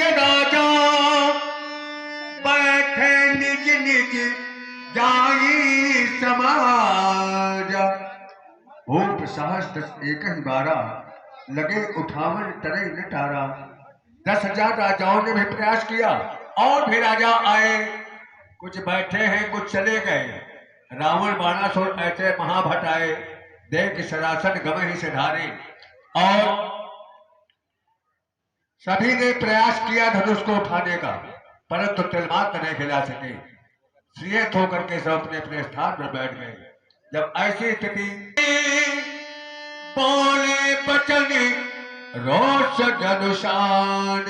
के राजा बैठे निज निज जाई समाज। भूप सहस्त्र एक ही बारा लगे उठावन तरे नटारा। 10,000 राजाओं ने भी प्रयास किया और भी राजा आए, कुछ बैठे हैं कुछ चले गए। रावण बाणासुर ऐसे महाभट आए, देख सरासन गम ही से धारे। और सभी ने प्रयास किया धनुष को उठाने का, परंतु तिलमात्र नहीं खिला सके। श्रेष्ठ होकर के सब अपने अपने स्थान पर बैठ गए। जब ऐसी स्थिति बोले बचन रोष जनुषान,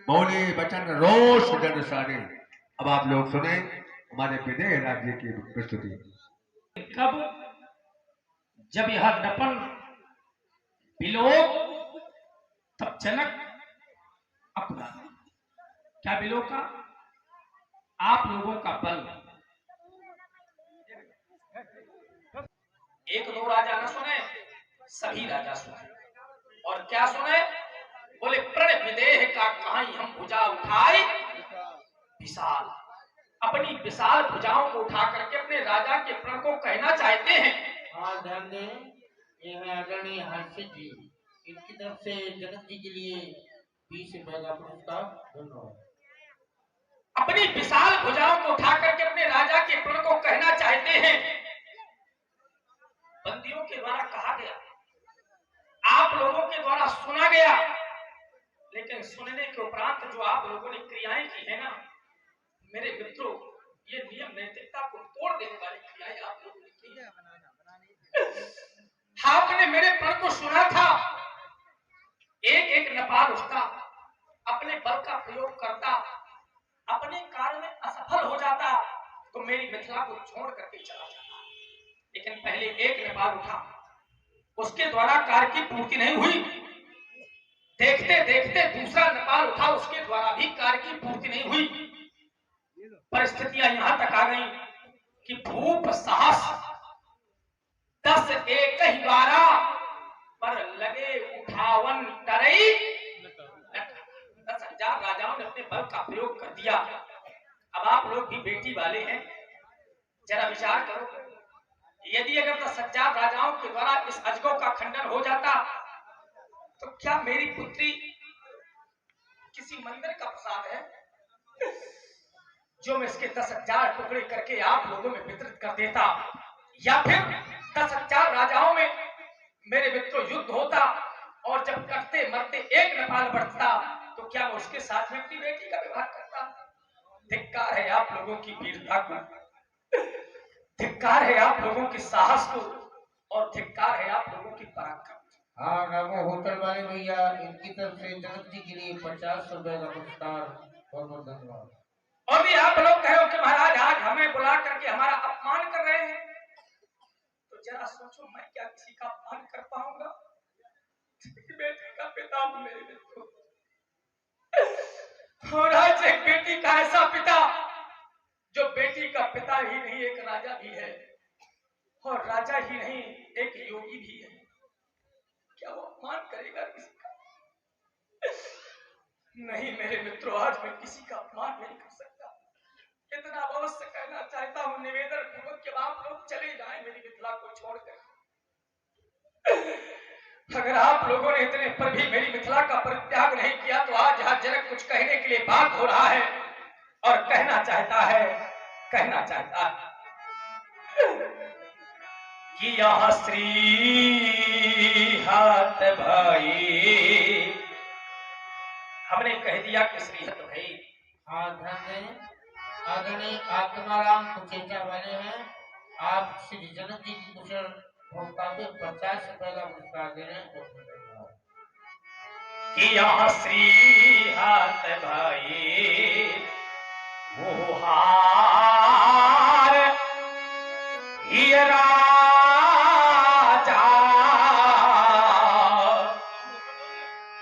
बोले वचन रोष जनुषान। अब आप लोग सुने हमारे विदेह राज्य की प्रस्तुति। कब जब यह नपन बिलोक, तब जनक अपना क्या बिलोक का आप लोगों का बल। एक दो राजा न सुने, सभी राजा सुने। और क्या सुने? बोले प्रण विदेह का कहां हम भुजा उठाए विशाल। अपनी विशाल भुजाओं को उठा करके अपने राजा के प्रण को कहना चाहते हैं। हाँ ध्यान दें, ये है आदरणीय हर्षित जी, इनकी तरफ से जनक जी के लिए 20 रुपए का पुरस्कार। धन्यवाद। अपनी विशाल भुजाओं को उठा करके अपने राजा के प्रण को कहना चाहते हैं। बंदियों के द्वारा कहा गया, आप लोगों के द्वारा सुना गया, लेकिन सुनने के उपरांत जो आप लोगों ने क्रियाएं की है ना मेरे मित्रों, ये नियम नैतिकता को तोड़ देने वाली क्रियाएं आप लोगों ने की है। आपने मेरे प्रण को सुना था, एक एक नपाल उठता, अपने बल का प्रयोग करता, अपने कार्य में असफल हो जाता तो मेरी मिथिला को छोड़ करके चला जाता। लेकिन पहले एक नेपाल उठा, उसके द्वारा कार्य की पूर्ति नहीं हुई। देखते देखते दूसरा नेपाल उठा, उसके द्वारा भी कार्य की पूर्ति नहीं हुई। परिस्थितियां यहां तक आ गई कि भूप साहस 10 एक ही बारा पर लगे उठावन तरई। 10,000 राजाओं ने अपने बल का प्रयोग कर दिया। अब आप लोग भी बेटी वाले हैं, जरा विचार करो, यदि अगर 10,000 राजाओं के द्वारा इस अजगों का खंडन हो जाता तो क्या मेरी पुत्री किसी मंदिर का प्रसाद है जो मैं इसके 10,000 टुकड़े करके आप लोगों में वितरित कर देता, या फिर 10,000 राजाओं में मेरे मित्रों युद्ध होता और जब कटते मरते एक नेपाल बढ़ता तो क्या मैं उसके साथ में अपनी बेटी का विवाह करता। धिक्कार है आप लोगों की वीरता को, धिक्कार है आप लोगों की साहस को, और धिक्कार है आप लोगों की पराक्रम। हाँ रामो होटल वाले भैया, इनकी तरफ से जनक जी के लिए 50 रुपए का पुरस्कार। बहुत बहुत धन्यवाद। और भी आप लोग कहो कि महाराज आज हमें बुला करके हमारा अपमान कर रहे हैं, तो जरा सोचो मैं क्या किसी का अपमान कर पाऊंगा। बेटी का पिता मेरे मित्रों, और आज एक बेटी का ऐसा पिता जो बेटी का पिता ही नहीं एक राजा भी है, और राजा ही नहीं एक योगी भी है। क्या वो अपमान करेगा किसी का? नहीं मेरे मित्रों, आज मैं किसी का अपमान नहीं कर सकता। इतना अवश्य कहना चाहता हूं निवेदन पूर्वक कि आप लोग चले जाएं मेरी मिथिला को छोड़कर। अगर आप लोगों ने इतने पर भी मेरी मिथिला का परित्याग नहीं किया तो आज यहाँ जनक कुछ कहने के लिए बात हो रहा है और कहना चाहता है कि यहाँ श्री हाथ भाई, हमने कह दिया कि श्री हाथ भाई। हाँ ध्यान दें, आदरणीय आत्माराम कुचेचा वाले हैं, आप श्री जनक जी की कुशल भोक्ता को 50 रुपए का पुरस्कार दे रहे हैं। कि यहाँ श्री हाथ भाई वो हार ही राजा,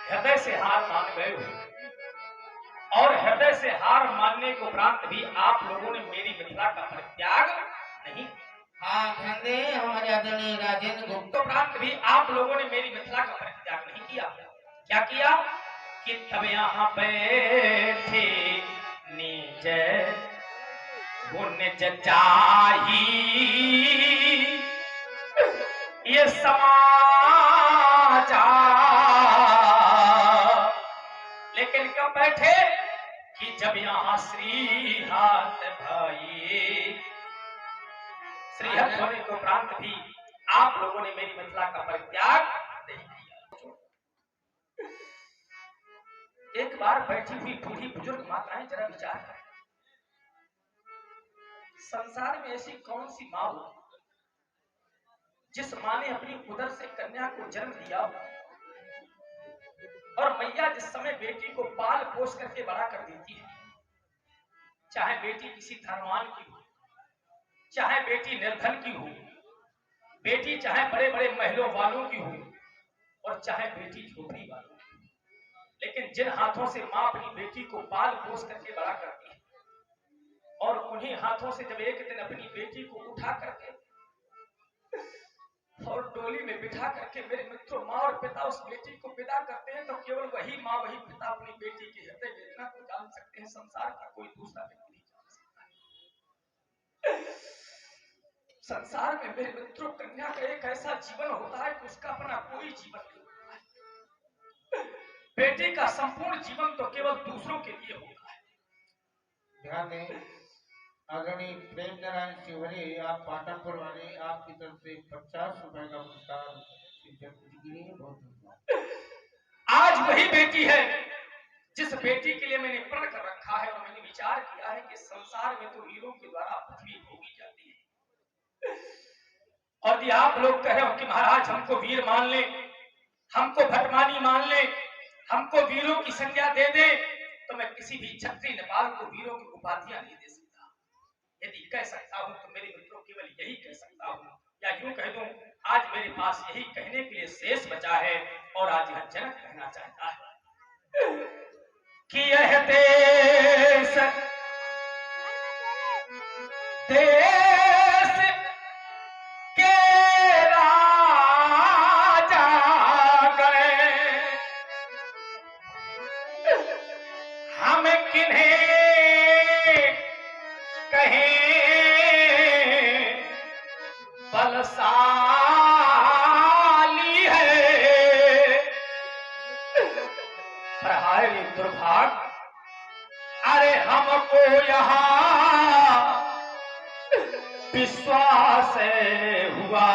हृदय से हार मान गए हो, और हृदय से हार मानने के उपरांत भी आप लोगों ने मेरी मिथिला का परित्याग नहीं। हाँ ध्यान दें, हमारे आदरणीय राजेंद्र गुप्ता उपरांत भी आप लोगों ने मेरी मिथिला का परित्याग नहीं किया। क्या किया? कि तब यहाँ बैठे निज वो निज चाही ये समाजा। लेकिन कब बैठे कि जब यहाँ श्री हाथ भाई, श्रीहत होने के उपरांत भी आप लोगों ने मेरी मिथिला का परित्याग नहीं किया। एक बार बैठी हुई बूढ़ी बुजुर्ग माताएं जरा विचार करें, संसार में ऐसी कौन सी माँ हो जिस माँ ने अपनी उदर से कन्या को जन्म दिया और मैया जिस समय बेटी को पाल पोस करके बड़ा कर देती है, चाहे बेटी किसी धनवान की हो, चाहे बेटी निर्धन की हो, बेटी चाहे बड़े बड़े महलों वालों की हो और चाहे बेटी झोपड़ी वालों की, लेकिन जिन हाथों से मां अपनी बेटी को पाल पोस करके बड़ा करती है और उन्हीं हाथों से जब एक दिन अपनी बेटी को उठा करके और डोली में बिठा करके मेरे मित्रों माँ और पिता उस बेटी को विदा करते हैं, तो केवल वही माँ वही पिता अपनी बेटी की हृदय वेदना को जान सकते हैं, संसार का कोई दूसरा व्यक्ति नहीं जान सकता है। संसार में मेरे मित्रों कन्या का एक ऐसा जीवन होता है कि उसका अपना कोई जीवन नहीं होता है। बेटी का संपूर्ण जीवन तो केवल दूसरों के लिए होता है। ध्यान दें, आदरणीय प्रेम नारायण शिवहरी, आप पाटनपुर वाले, आपकी तरफ से 50 रुपए का पुरस्कार बहुत धन्यवाद। आज वही बेटी है जिस बेटी के लिए मैंने प्रण कर रखा है और मैंने विचार किया है कि संसार में तो वीरों के द्वारा पृथ्वी भोगी जाती है, और यदि आप लोग कह रहे हो कि महाराज हमको वीर मान ले, हमको भटमानी मान ले, हमको वीरों की संज्ञा दे दे, तो मैं किसी भी क्षत्रिय नेपाल को वीरों की उपाधियां नहीं दे सकता। यदि कह सकता हूं तो मेरे मित्रों केवल यही कह सकता हूं, या यूं कह दूं आज मेरे पास यही कहने के लिए शेष बचा है, और आज यह जनक कहना चाहता है कि यह देश देश के राजा गए, हम किन्हें कहें बलशाली है, प्रहारी दुर्भाग्य, अरे हमको यहाँ विश्वास हुआ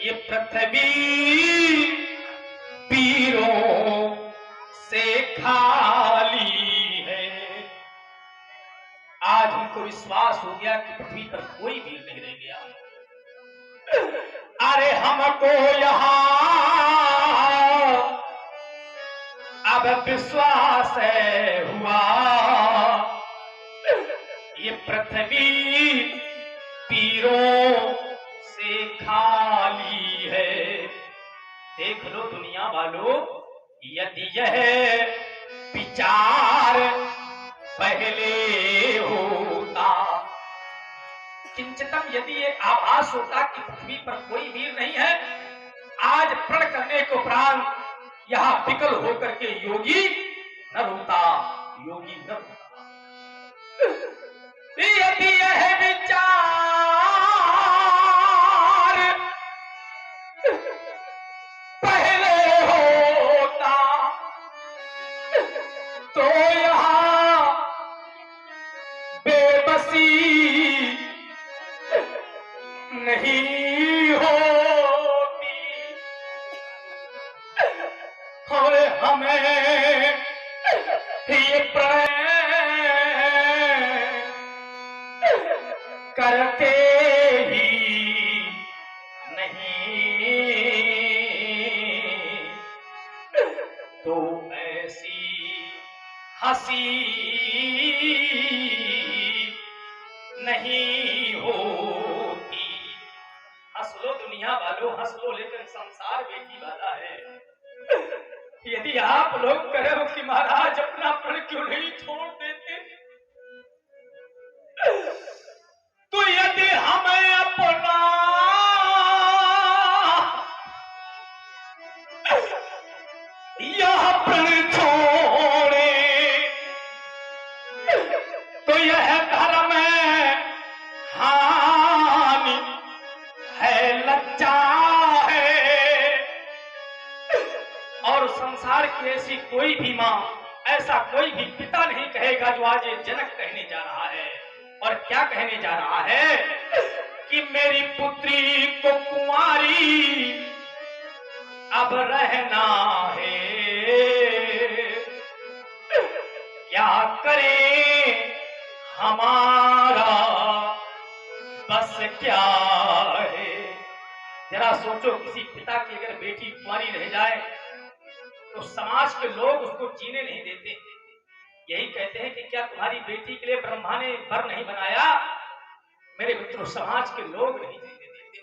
ये पृथ्वी वीरों से खाली है। आज हमको विश्वास हो गया कि पृथ्वी पर कोई वीर नहीं रह गया। अरे हमको यहाँ अब विश्वास हुआ ये पृथ्वी वीरों से खाली है। देख लो दुनिया वालों, यदि यह विचार पहले होता, किंचितम यदि ये आभास होता कि पृथ्वी पर कोई वीर नहीं है, आज प्रण करने के उपरांत यहाँ विकल होकर के योगी न रोता, योगी न रोता। यदि यह विचार पहले होता तो यहाँ बेबसी नहीं होती, और हमें ये करते ही नहीं, तो ऐसी हंसी नहीं होती। हंस लो दुनिया वालों, हंस लो, लेकिन संसार बेटी वाला है। यदि आप लोग कहे हो कि महाराज अपना प्रण क्यों नहीं छोड़ देते, तो यदि हमें अपना प्रण छोड़े तो यह धर्म हानि है, लज्जा है। और संसार की ऐसी कोई भी मां, ऐसा कोई भी पिता नहीं कहेगा जो आज ये जनक कहने जा रहा है। और क्या कहने जा रहा है कि मेरी पुत्री को कुंवारी अब रहना है, क्या करें हमारा बस क्या है। जरा सोचो, किसी पिता की अगर बेटी कुंवारी रह जाए तो समाज के लोग उसको जीने नहीं देते। यही कहते हैं कि क्या तुम्हारी बेटी के लिए ब्रह्मा ने वर नहीं बनाया। मेरे मित्रों, समाज के लोग नहीं जीने देते।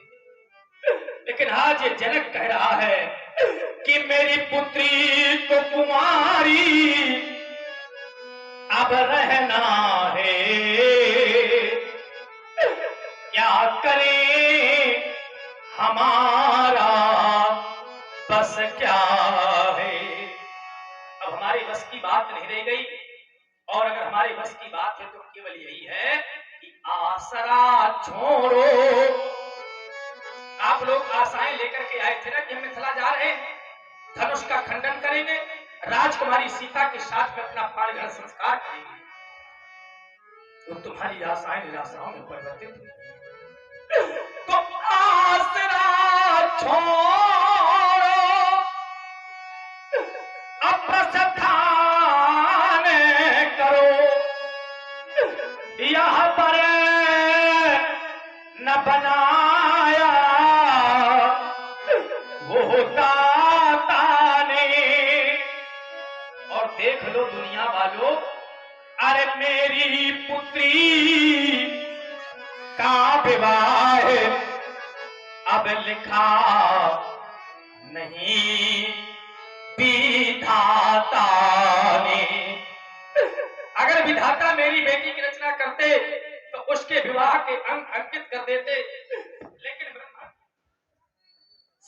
लेकिन आज ये जनक कह रहा है कि मेरी पुत्री को कुमारी अब रहना है, क्या करें हमारा बस क्या है। अब हमारे बस की बात नहीं रह गई। और अगर हमारे बस की बात है तो केवल यही है कि आसरा छोड़ो। आप लोग आशाएं लेकर के आए थे ना कि हम मिथिला जा रहे हैं, धनुष का खंडन करेंगे, राजकुमारी सीता के साथ में अपना पाणिग्रहण संस्कार करेंगे। तो तुम्हारी आशाएं निराशाओं में परिवर्तित हुई। तो आसरा छोड़ो, अप्रस्थान करो, यह पर न बनाया वो दाता ने। और देख लो दुनिया वालों, अरे मेरी पुत्री का विवाह अब लिखा नहीं विधाता ने। अगर विधाता मेरी बेटी की रचना करते तो उसके विवाह के अंक अंकित कर देते। लेकिन ब्रह्मा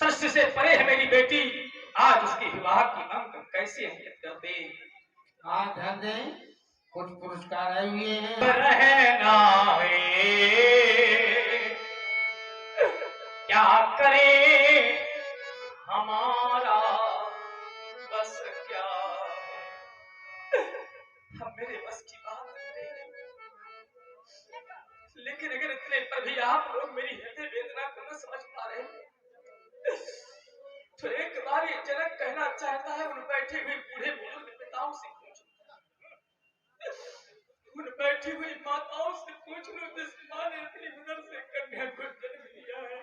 सृष्टि से परे है मेरी बेटी, आज उसके विवाह की अंक कैसे अंकित करते। हाँ, ध्यान दें, कुछ पुरस्कार आए हुए हैं। रहना है, क्या करें हमारा बस क्या है। हम मेरे बस की बात नहीं, लेकिन अगर इतने पर भी आप लोग मेरी हृदय वेदना को न समझ पा रहे तो एक बार ये जनक कहना चाहता है उन बैठे हुए बूढ़े बुजुर्ग पिताओं से पूछो, उन बैठी हुई माताओं से पूछ लो जिस माँ ने अपनी उदर से कन्या को जन्म दिया है।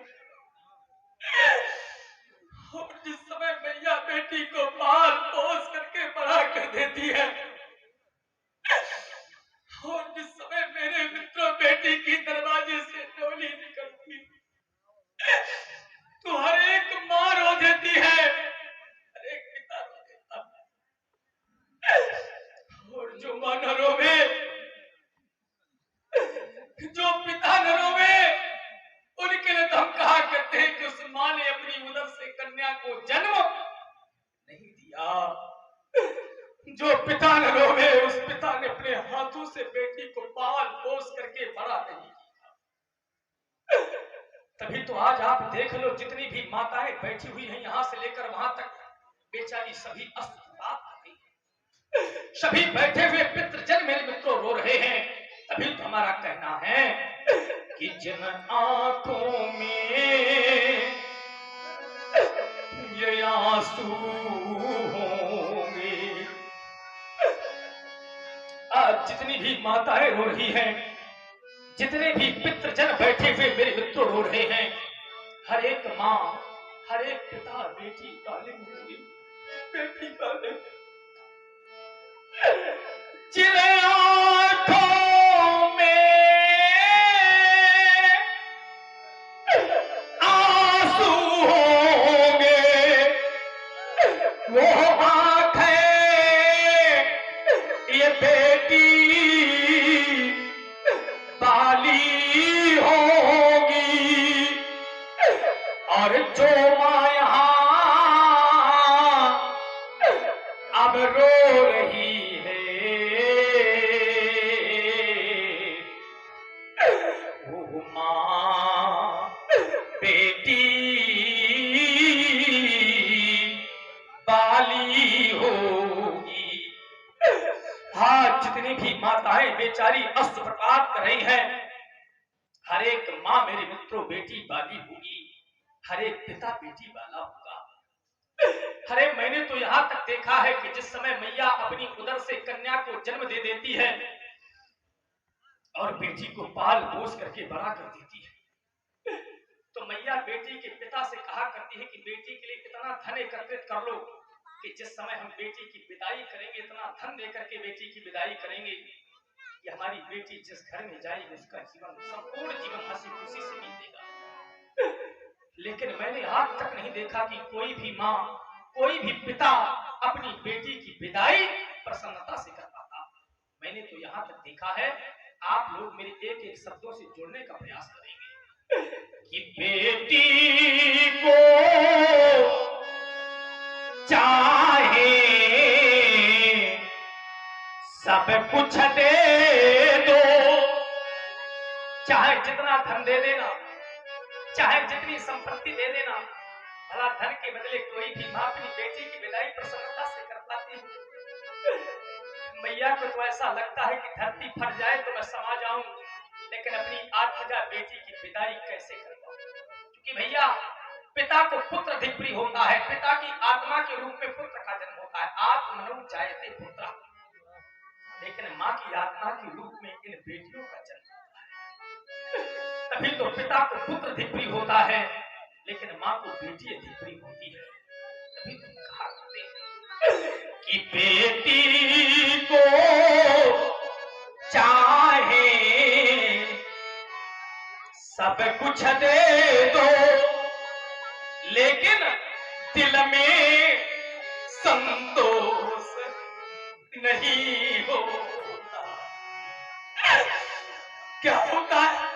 और जिस समय मैया बेटी को पाल पोस करके बड़ा कर देती है, और जिस समय मेरे मित्रों बेटी की दरवाजे से डोली निकलती तो हर एक माँ रो देती है, हर एक पिता रो देता है। और जो माँ न रोवे, जो पिता न रोवे, उनके लिए तो हम कहा करते हैं कि उस माँ ने अपनी उदर से कन्या को जन्म नहीं दिया। जो पिता न रोवे, उस पिता ने अपने हाथों से बेटी को पाल पोस करके बड़ा नहीं किया। तभी तो आज आप देख लो, जितनी भी माताएं बैठी हुई हैं यहां से लेकर वहां तक, बेचारी सभी अस्पताल आ गई। सभी बैठे हुए पितृजन मेरे मित्रों रो रहे हैं। तभी तो हमारा कहना है कि जिन आंखों में ये आंसू होंगे, आज जितनी भी माताएं रो रही हैं, जितने भी पितृजन बैठे हुए मेरे मित्रों रो रहे हैं, हर एक माँ, हर एक पिता बेटी पाले होंगे, बेटी पाले। जिन्हें आंखों में आंसू होंगे, वो आंखें ये बेटी बाली होगी। और जो माँ यहाँ अब रो रही है वो माँ बेटी बाली होगी। हाँ, जितनी भी माताएं बेचारी अस्त्रपात कर रही हैं, हर एक माँ मेरे मित्रों बेटी बाली होगी, हर एक पिता बेटी वाला होगा। अरे मैंने तो यहां तक देखा है कि जिस समय मैया अपनी उदर से कन्या को जन्म दे देती है और बेटी को पाल पोस करके बड़ा कर देती है, तो मैया बेटी के पिता से कहा करती है कि बेटी के लिए इतना धन एकत्रित कर लो कि जिस समय हम बेटी की विदाई करेंगे, इतना धन देकर के बेटी की विदाई करेंगे कि हमारी बेटी जिस घर में जाएगी उसका जीवन, संपूर्ण जीवन हंसी खुशी से बीतेगा। लेकिन मैंने आज तक नहीं देखा कि कोई भी माँ, कोई भी पिता अपनी बेटी की विदाई प्रसन्नता से कर पाता। मैंने तो यहाँ तक देखा है, आप लोग मेरे एक एक शब्दों से जोड़ने का प्रयास करेंगे कि बेटी को चाहे सब कुछ दे दो, चाहे जितना धन दे देना, चाहे जितनी संपत्ति दे देना, भला धन के बदले कोई भी मां अपनी बेटी की विदाई प्रसन्नता से कर पाती है। मैया को तो ऐसा लगता है कि धरती फट जाए तो मैं समा जाऊं, लेकिन अपनी आत्मजा बेटी की विदाई कैसे कर पाऊं? क्योंकि भैया पिता को पुत्र अधिक प्रिय होता है, पिता की आत्मा के रूप में पुत्र का जन्म होता है। आत्मनु चाहते पुत्र, लेकिन मां की आत्मा के रूप में इन बेटियों का जन्म होता है। तभी तो पिता को पुत्र अधिक प्रिय होता है, लेकिन मां को बेटी अधिक प्रिय होती है। तभी तो कहा करते हैं कि बेटी को चाहे सब कुछ दे दो, लेकिन दिल में संतोष नहीं होता। क्या होता है?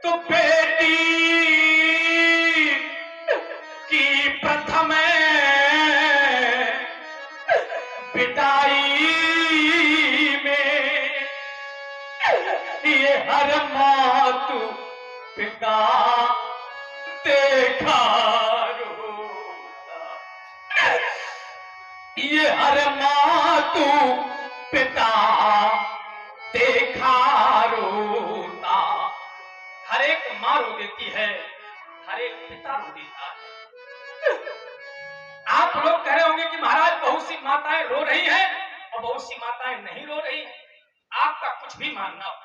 तो बेटी की प्रथम विदाई में ये हर मातु पिता देखा रोता, ये हर मातु पिता देखा रोता। हर एक मां रो देती है, हर एक पिता रो देता है। आप लोग कह रहे होंगे कि महाराज बहुत सी माताएं रो रही हैं और बहुत सी माताएं नहीं रो रही हैं। आपका कुछ भी मानना हो,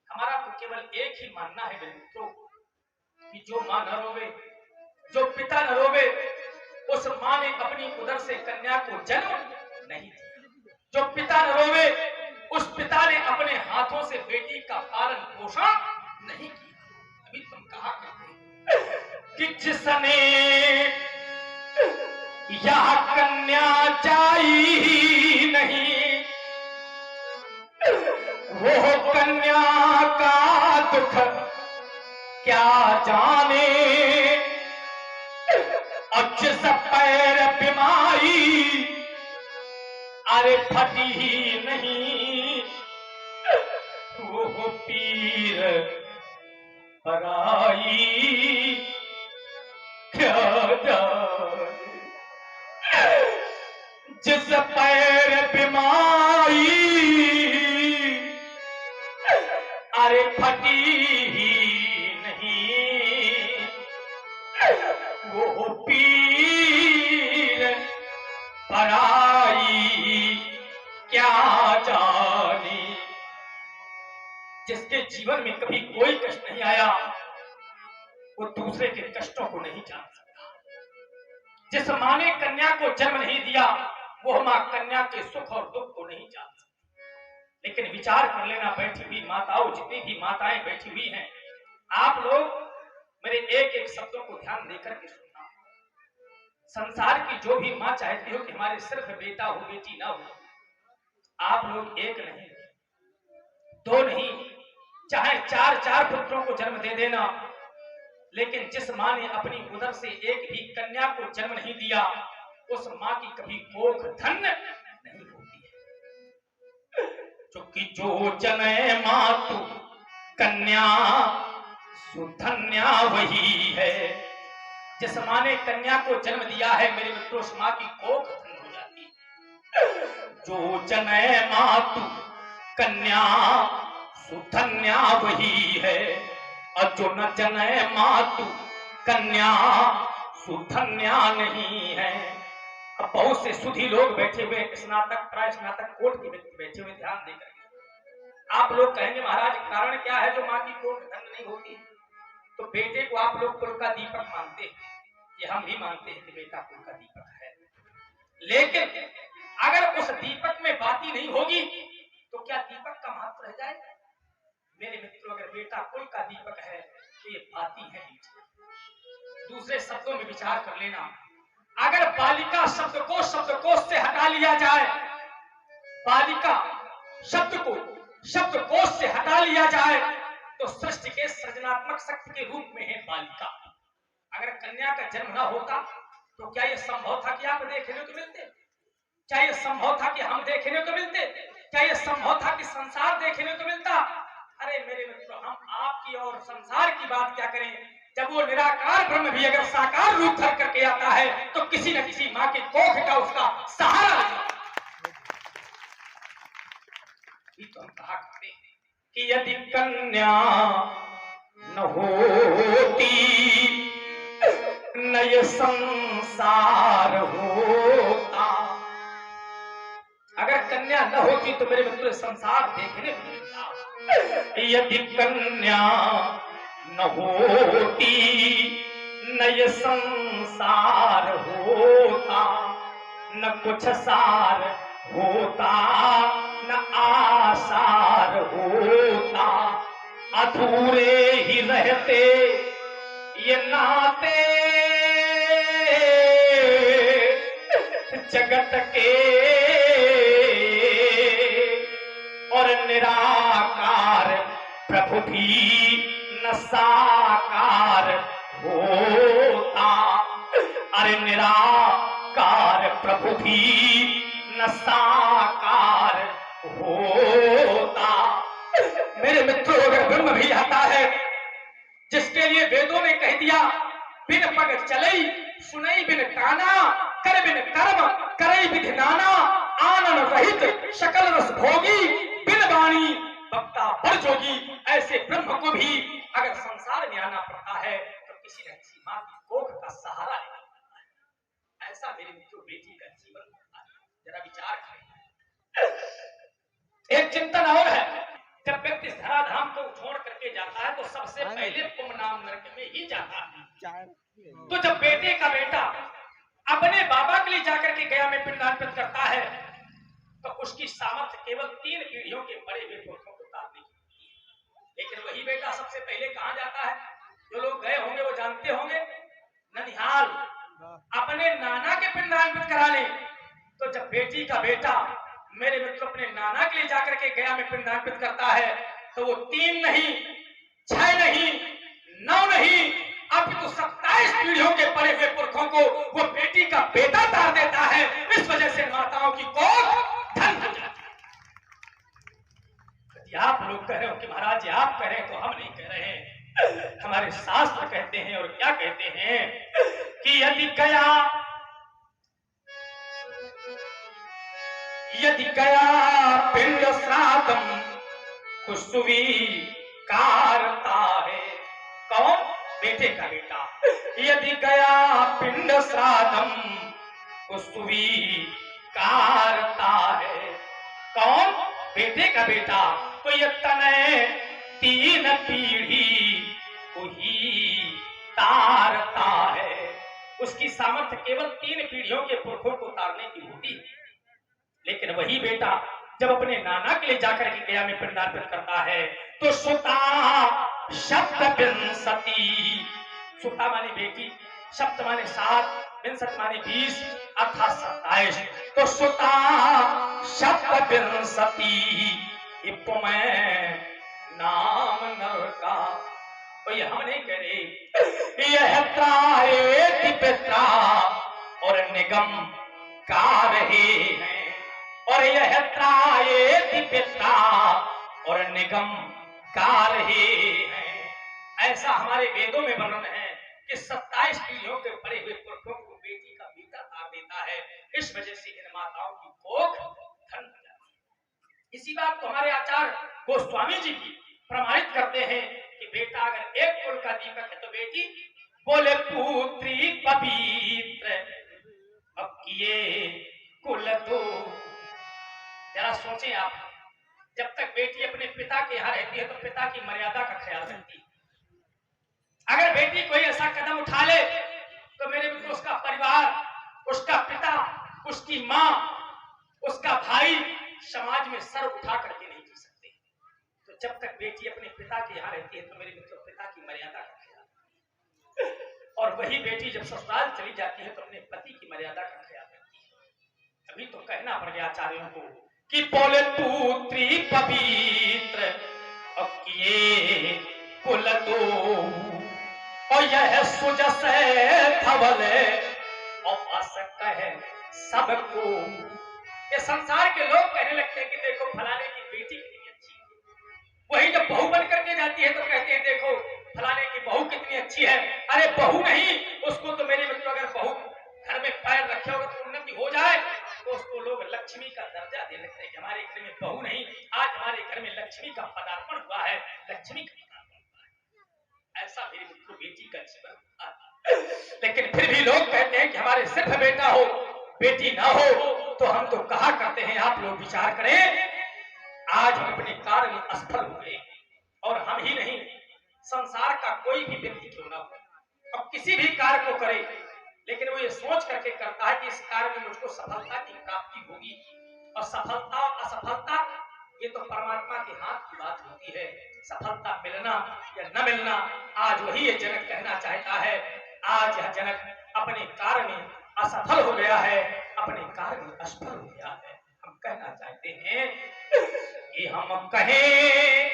हमारा तो केवल एक ही मानना है मेरे मित्रों कि जो मां न रोवे, जो पिता न रोवे, उस मां ने अपनी उदर से कन्या को जन्म नहीं दिया। जो पिता न रोवे, उस पिता ने अपने हाथों से बेटी का पालन पोषण नहीं किया। अभी तुम कहा करते कि जिसने यह कन्या चाही नहीं, वो कन्या का दुख क्या जाने, और जिस पैर बीमारी अरे फटी ही नहीं, वो पीर पराई क्या जाने। जिस पैर बीमारी अरे फटी ही नहीं, वो पीर पराई क्या जाने। जिसके जीवन में कभी कोई कष्ट नहीं आया, वो दूसरे के कष्टों को नहीं जान सकता। जिस मां ने कन्या को जन्म नहीं दिया, वो मां कन्या के सुख और दुख को नहीं जान सकती। लेकिन विचार कर लेना, बैठी हुई माताओं, जितनी भी माताएं बैठी हुई हैं, आप लोग मेरे एक एक शब्दों को ध्यान देकर के सुनना। संसार की जो भी मां चाहती हो कि हमारे सिर्फ बेटा हो बेटी ना हो, आप लोग एक नहीं, दो नहीं, चाहे चार चार पुत्रों को जन्म दे देना, लेकिन जिस मां ने अपनी उदर से एक भी कन्या को जन्म नहीं दिया, उस मां की कभी कोख धन जो जने मातु कन्या सुधन्या वही है। जिस माँ ने कन्या को जन्म दिया है मेरे मित्रों, उस माँ की कोख धन्य हो जाती है। जो जने मातु कन्या सुधन्या वही है, और जो न जने मातु कन्या सुधन्या नहीं है। अब बहुत से सुधी लोग बैठे हुए, स्नातक प्राय स्नातक कोट के व्यक्ति बैठे हुए, ध्यान देकर आप लोग कहेंगे महाराज कारण क्या है जो माँ की कोख धन्य नहीं होती? तो बेटे को आप लोग कुल का दीपक मानते हैं, ये हम भी मानते हैं कि बेटा कुल का दीपक है, लेकिन अगर उस दीपक में बाती नहीं होगी तो क्या दीपक का महत्व रह जाएगा? मेरे मित्रों, अगर बेटा कुल का दीपक है तो ये बाती है। दूसरे शब्दों में विचार कर लेना, अगर बालिका शब्दकोश से हटा लिया जाए, बालिका शब्दकोश से हटा लिया जाए तो सृष्टि के सृजनात्मक शक्ति के रूप में है बालिका। अगर कन्या का जन्म न होता तो क्या यह संभव था कि आप देखने को मिलते? क्या यह संभव था कि हम देखने को मिलते? क्या यह संभव था कि संसार देखने को मिलता? अरे मेरे मित्रों, हम आपकी और संसार की बात क्या करें, जब वो निराकार ब्रह्म भी अगर साकार रूप धर करके आता है तो किसी न किसी माँ की कोख का उसका सहारा लगता है। तो हम कहा करते हैं कि यदि कन्या न होती न ये संसार होता। अगर कन्या न होती तो मेरे मित्र संसार देखने को मिलता। यदि कन्या न होती न ये संसार होता, न कुछ सार होता, न आसार होता, अधूरे ही रहते ये नाते जगत के, और निराकार प्रभु भी न साकार होता। अरे निराकार प्रभु भी न साकार होता। मेरे मित्रों, अगर ब्रह्म भी आता है जिसके लिए वेदों ने कह दिया बिन पग चलई सुनई बिन काना, कर बिन कर्म करई विधि नाना, आनन रहित सकल रस भोगी, बिन वाणी वक्ता पर जोगी। ऐसे ब्रह्म को भी अगर संसार में आना पड़ता है तो किसी न किसी माँ की कोख का सहारा लेना पड़ता है। ऐसा मेरे मित्रों बेटी का जीवन होता है। जरा विचार करें। एक चिंतन और है, जब व्यक्ति धराधाम को छोड़ करके जाता है तो सबसे पहले पुण्यनाम नरक में ही जाता है। तो जब बेटे का बेटा अपने बाबा के लिए जाकर के गया में पिंडार्पित करता है तो उसकी सामर्थ्य केवल 3 पीढ़ियों के बड़े हुए पुरखों को उतारने की होती है। लेकिन वही बेटा सबसे पहले कहां जाता है? जो लोग गए होंगे वो जानते होंगे, ननिहाल अपने नाना के पिंडार्पित कराने। तो जब बेटी का बेटा मेरे मित्र अपने नाना के लिए जाकर के गया में पिंडार्पित करता है तो वो 3 नहीं, 6 नहीं, 9 नहीं, अब तो 27 पीढ़ियों के पड़े हुए पुरखों को वो बेटी का बेटा तार देता है। इस वजह से माताओं की कोख धन हो जाती है। आप लोग कह रहे हो कि महाराज आप कह रहे हैं, तो हम नहीं कह रहे हैं, हमारे शास्त्र कहते हैं। और क्या कहते हैं कि यदि गया पिंड श्राद्धम कुसुवी कारता है। कौन? बेटे का बेटा। यदि गया पिंड श्राद्धम कुसुवी कारता है। कौन? बेटे का बेटा। तो ये तने 3 पीढ़ी को ही तारता है। उसकी सामर्थ्य केवल 3 पीढ़ियों के पुरखों को तारने की होती है। लेकिन वही बेटा जब अपने नाना के लिए जाकर के गया में पिंडार्पित करता है तो सुता शब्द विंसति। सुता माने बेटी, शब्द माने 7, विंसति माने 20, अर्थात 27। तो सुता शब्द विंसति में नाम नर का। तो ये हम नहीं कह रहे, यह त्राए पिता और निगम गा रहे हैं। और यह त्राए पिता और निगम गा रहे हैं। ऐसा हमारे वेदों में वर्णन है कि 27 पीढ़ियों के पड़े हुए पुरखों को बेटी का बीता तार देता है। इस वजह से इन माताओं की कोख धन हो जाती है। इसी बात को हमारे आचार्य गोस्वामी जी भी प्रमाणित करते हैं कि बेटा अगर एक कुल का दीपक है तो बेटी बोले पुत्री पवित्र अब किए कुल तो। जरा सोचें आप, जब तक बेटी अपने पिता के यहाँ रहती है तो पिता की मर्यादा का ख्याल रखती है। अगर बेटी कोई ऐसा कदम उठा ले तो मेरे मित्र उसका परिवार, उसका पिता, उसकी माँ, उसका भाई समाज में सर उठा करके नहीं जी सकते। तो जब तक बेटी अपने पिता के यहाँ रहती है तो मेरे मित्रों पिता की मर्यादा का ख्याल, और वही बेटी जब ससुराल चली जाती है तो अपने पति की मर्यादा का ख्याल रखती है। अभी तो कहना पड़ गया आचार्यों को कि बोले पुत्री पवित्र अब किए कुल दो और यह सुजस धवल और असक है सबको। ये संसार के लोग कहने लगते हैं कि देखो फलाने की बेटी कितनी अच्छी है। वही जब बहू बन करके जाती है तो कहते हैं देखो फलाने की बहू कितनी अच्छी है। अरे बहू नहीं, उसको तो मेरे मित्रों अगर बहू घर में पैर रखे होगा तो उन्नति हो जाए तो उसको लोग लक्ष्मी का दर्जा दे लगते हैं कि हमारे घर में बहू नहीं, आज हमारे घर में लक्ष्मी का पदार्पण हुआ है, लक्ष्मी का पदार्पण हुआ है। ऐसा मेरे मित्रों बेटी का जीवन होता है। लेकिन फिर भी लोग कहते हैं कि हमारे सिर्फ बेटा हो बेटी ना हो। तो हम तो कहा करते हैं, आप लोग विचार करें, आज हम अपने कार्य में असफल हो गए और हम ही नहीं संसार का कोई भी व्यक्ति क्यों ना हो अब किसी भी कार्य को करे लेकिन वो ये सोच करके करता है कि इस कार्य में मुझको सफलता की प्राप्ति होगी। और सफलता और असफलता ये तो परमात्मा के हाथ की बात होती है। सफलता मिलना या न मिलना आज वही ये जनक कहना चाहता है। आज यह जनक अपने कार्य में असफल हो गया है, अपने कार्य में असफल हो गया है। हम कहना चाहते हैं कि हम कहें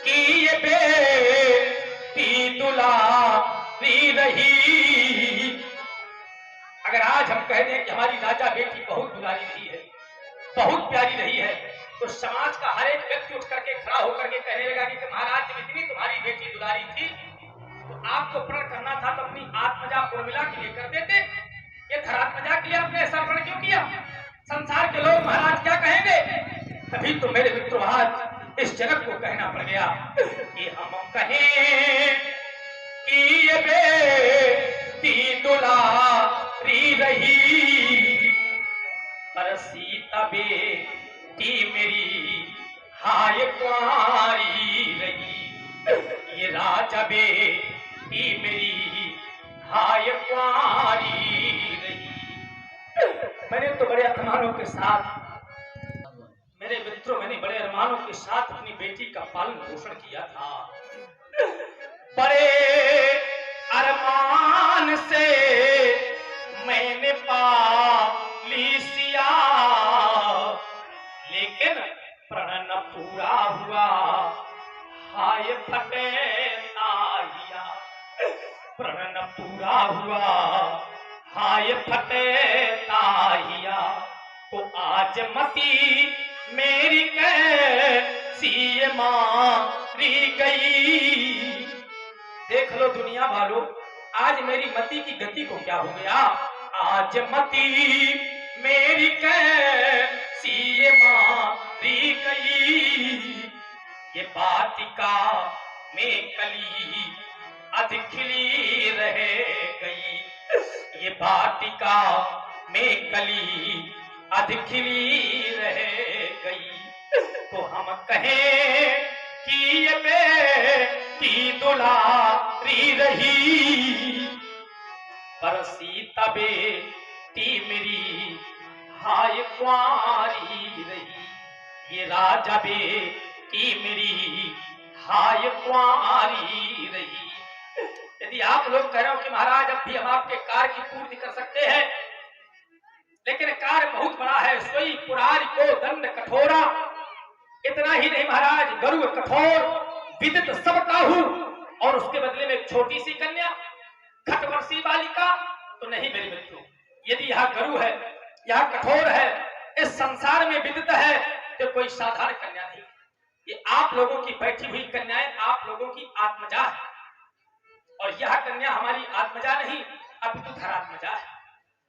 कि ये बेटी दुलारी रही। अगर आज हम कह दें कि हमारी राजा बेटी बहुत दुलारी रही है, बहुत प्यारी रही है, तो समाज का हर एक व्यक्ति उठ करके खड़ा होकर के कहने लगा कि महाराज जब इतनी तुम्हारी बेटी दुलारी थी तो आपको प्रण करना था तो अपनी आत्मजा उर्मिला के लिए कर देते। ये धरात्मजा के लिए आपने ऐसा प्रण क्यों किया? संसार के लोग महाराज क्या कहेंगे? तभी तो मेरे मित्रों आज इस जनक को कहना पड़ गया कि हम कहें कि ये बेटी दुलारी रही पर सीता बेटी मेरी हाय कुंवारी रही। ये राजा बेटी मेरी हाय कुंवारी रही। मैंने तो बड़े अरमानों के साथ मेरे मित्रों मैंने बड़े अरमानों के साथ अपनी बेटी का पालन पोषण किया था। बड़े अरमान से मैंने पाली सिया लेकिन प्रण न पूरा हुआ हाय फटे ताहिया। प्रण न पूरा हुआ हाय फटे ताहिया। तो आज मती मेरी कैसी मारी गई। देख लो दुनिया वालों, आज मेरी मती की गति को क्या हो गया। आज मती मेरी कैसी मारी गई। ये बाटिका में कली अधिक खिली रह गई। ये बाटिका में कली अधिक खिली रह गई। तो हम कहें कि ये बेटी दुलारी रही पर सीता बेटी मेरी हाय कुंवारी रही। ये राजा बेटी मेरी हाय कुंवारी रही। यदि आप लोग कह रहे हो कि महाराज अब भी हम आपके कार्य की पूर्ति कर सकते हैं लेकिन कार्य बहुत बड़ा है, सोई पुरारी को दंड कठोरा। इतना ही नहीं महाराज, गरु कठोर विदित सब काहू और उसके बदले में एक छोटी सी कन्या खटवर्षी बालिका। तो नहीं मेरे मित्रों, यदि यहाँ गरु है, यहाँ कठोर है, इस संसार में विदित है तो कोई साधारण कन्या नहीं, ये आप लोगों की बैठी हुई कन्याएं आप लोगों की आत्मजा है। और यह कन्या हमारी आत्मजा नहीं अपितु धरात्मजा है।